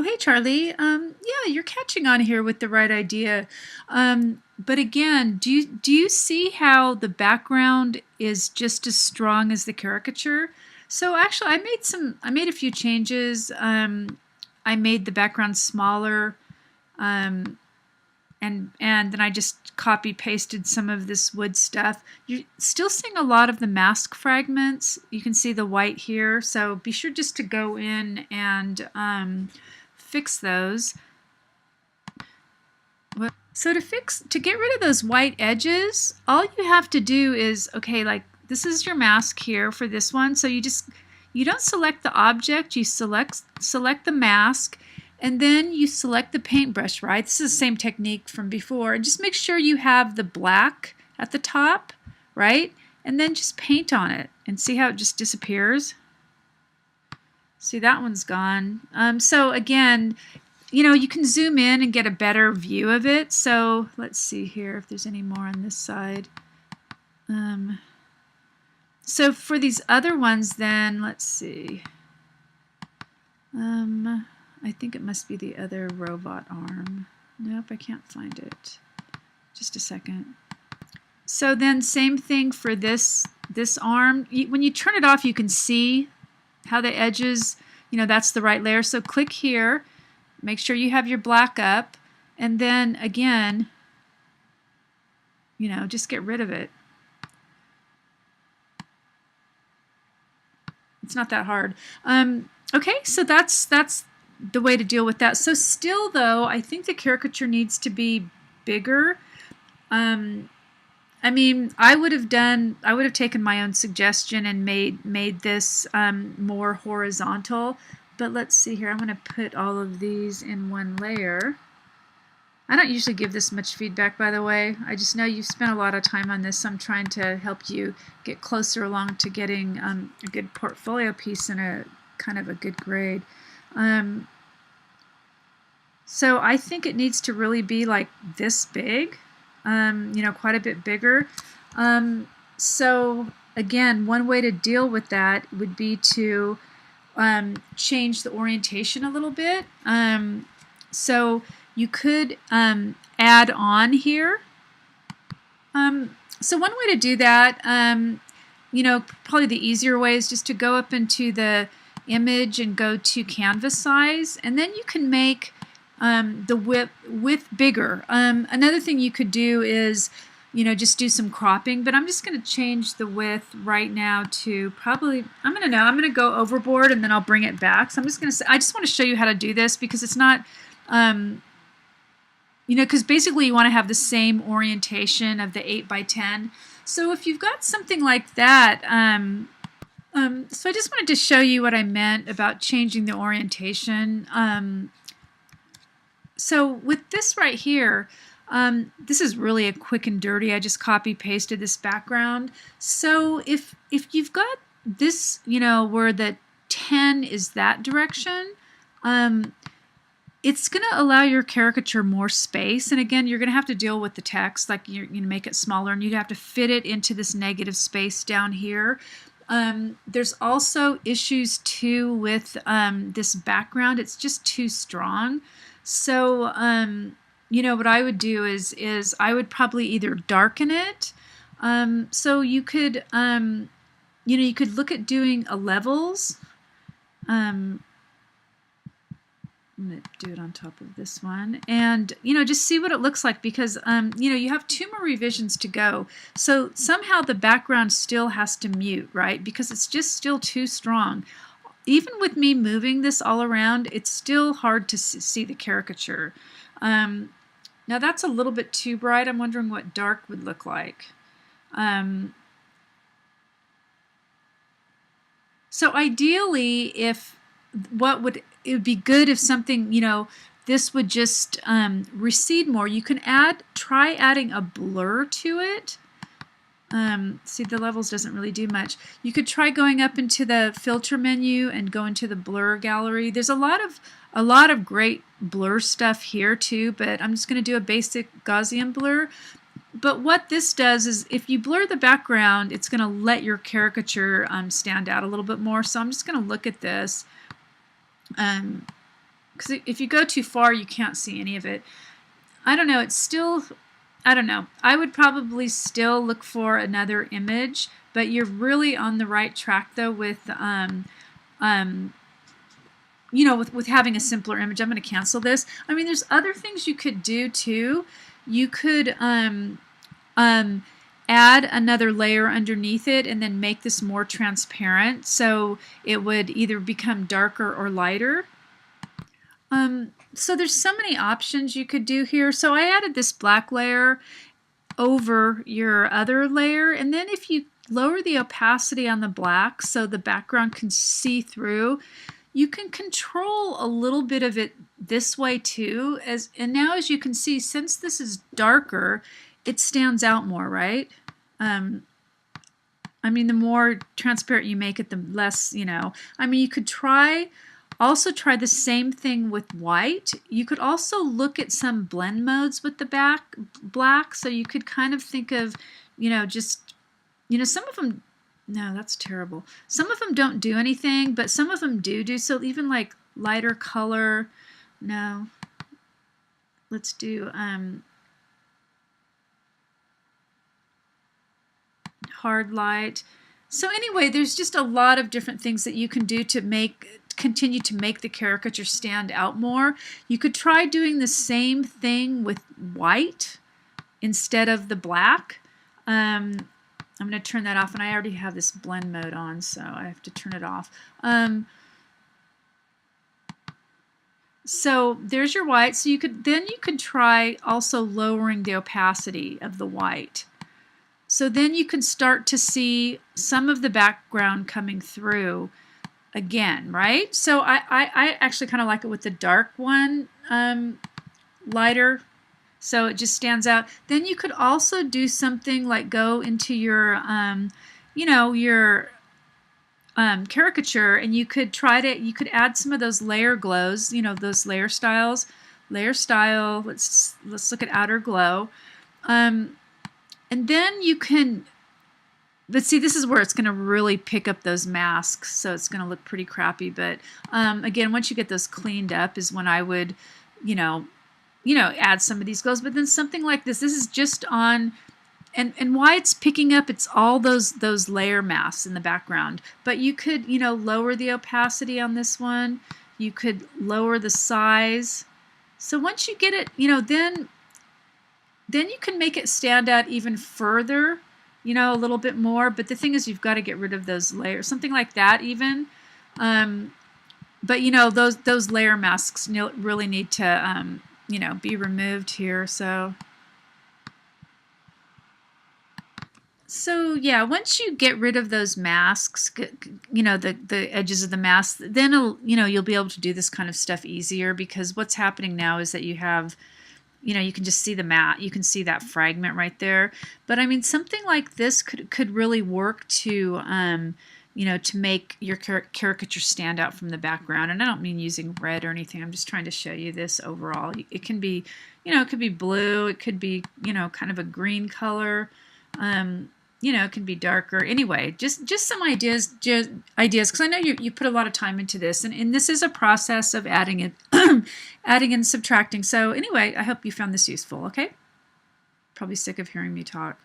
Oh, hey, Charlie. Yeah, you're catching on here with the right idea. But again, do you see how the background is just as strong as the caricature? So actually, I made a few changes. I made the background smaller, um, and then I just copy pasted some of this wood stuff. You're still seeing a lot of the mask fragments. You can see the white here, so be sure just to go in and fix those. So to get rid of those white edges, all you have to do is, okay, like this is your mask here for this one. So you don't select the object, you select the mask, and then you select the paintbrush, right? This is the same technique from before. And just make sure you have the black at the top, right? And then just paint on it and see how it just disappears. See, that one's gone. So again, you can zoom in and get a better view of it. So let's see here if there's any more on this side. So for these other ones then, let's see. I think it must be the other robot arm. Nope, I can't find it. Just a second. So then same thing for this arm. When you turn it off, you can see how the edges, that's the right layer. So click here. Make sure you have your black up, and then again, just get rid of it. It's not that hard. Okay, so that's the way to deal with that. So still though, I think the caricature needs to be bigger. I mean, I would have taken my own suggestion and made this more horizontal. But let's see here. I'm going to put all of these in one layer. I don't usually give this much feedback, by the way. I just know you've spent a lot of time on this, so I'm trying to help you get closer along to getting a good portfolio piece and a kind of a good grade. So I think it needs to really be like this big, quite a bit bigger. So again, one way to deal with that would be to change the orientation a little bit. So you could add on here. So one way to do that, probably the easier way is just to go up into the image and go to canvas size, and then you can make the width bigger. Another thing you could do is just do some cropping, but I'm just going to change the width right now to probably, I'm going to go overboard and then I'll bring it back. So I'm just going to say, I just want to show you how to do this because it's not, because basically you want to have the same orientation of the 8 by 10. So if you've got something like that, so I just wanted to show you what I meant about changing the orientation. So with this right here, this is really a quick and dirty. I just copy pasted this background. So if you've got this, where the 10 is that direction, it's going to allow your caricature more space. And again, you're going to have to deal with the text, like you're going to make it smaller, and you'd have to fit it into this negative space down here. There's also issues too with this background. It's just too strong. So, what I would do is I would probably either darken it. So you could, you could look at doing a levels. I'm going to do it on top of this one, and just see what it looks like, because you have 2 more revisions to go. So somehow the background still has to mute, right? Because it's just still too strong. Even with me moving this all around, it's still hard to see the caricature. Now that's a little bit too bright. I'm wondering what dark would look like. So ideally, it would be good if something, this would just recede more. You can try adding a blur to it. See, the levels doesn't really do much. You could try going up into the filter menu and go into the blur gallery. There's a lot of great blur stuff here too, but I'm just going to do a basic Gaussian blur. But what this does is if you blur the background, it's going to let your caricature stand out a little bit more. So I'm just going to look at this. because if you go too far, you can't see any of it. I don't know. It's still, I don't know. I would probably still look for another image, but you're really on the right track though with you know, with having a simpler image. I'm going to cancel this. I mean, there's other things you could do too. You could add another layer underneath it and then make this more transparent so it would either become darker or lighter. So there's so many options you could do here. So I added this black layer over your other layer, and then if you lower the opacity on the black so the background can see through, you can control a little bit of it this way too. And now as you can see, since this is darker, it stands out more, right? I mean, the more transparent you make it, the less, you know. I mean, you could also try the same thing with white. You could also look at some blend modes with the black. So you could kind of think of, you know, just, you know, some of them, no, that's terrible. Some of them don't do anything, but some of them do. So even like lighter color, no. Let's do hard light. So anyway, there's just a lot of different things that you can do to continue to make the caricature stand out more. You could try doing the same thing with white instead of the black. I'm going to turn that off, and I already have this blend mode on, so I have to turn it off. So there's your white. So you could try also lowering the opacity of the white. So then you can start to see some of the background coming through again, right? So I actually kind of like it with the dark one, lighter, so it just stands out. Then you could also do something like go into your, you know, your caricature, and you could add some of those layer glows, you know, those layer styles. Layer style, let's look at outer glow. And then you can, but see, this is where it's going to really pick up those masks, so it's going to look pretty crappy. But again, once you get those cleaned up is when I would, you know, add some of these glows. But then something like this is just on, and why it's picking up, it's all those layer masks in the background. But you could, you know, lower the opacity on this one. You could lower the size. So once you get it, you know, then you can make it stand out even further, you know, a little bit more. But the thing is, you've got to get rid of those layers, something like that even. But you know, those layer masks really need to, you know, be removed here. So yeah, once you get rid of those masks, you know, the edges of the mask, then you know, you'll be able to do this kind of stuff easier, because what's happening now is that you have, you know, you can just see the mat. You can see that fragment right there. But I mean, something like this could really work to, you know, to make your caricature stand out from the background. And I don't mean using red or anything. I'm just trying to show you this overall. It can be, you know, it could be blue. It could be, you know, kind of a green color. You know, it can be darker. Anyway, just some ideas, because I know you put a lot of time into this, and this is a process of adding and subtracting. So anyway, I hope you found this useful. Okay, probably sick of hearing me talk.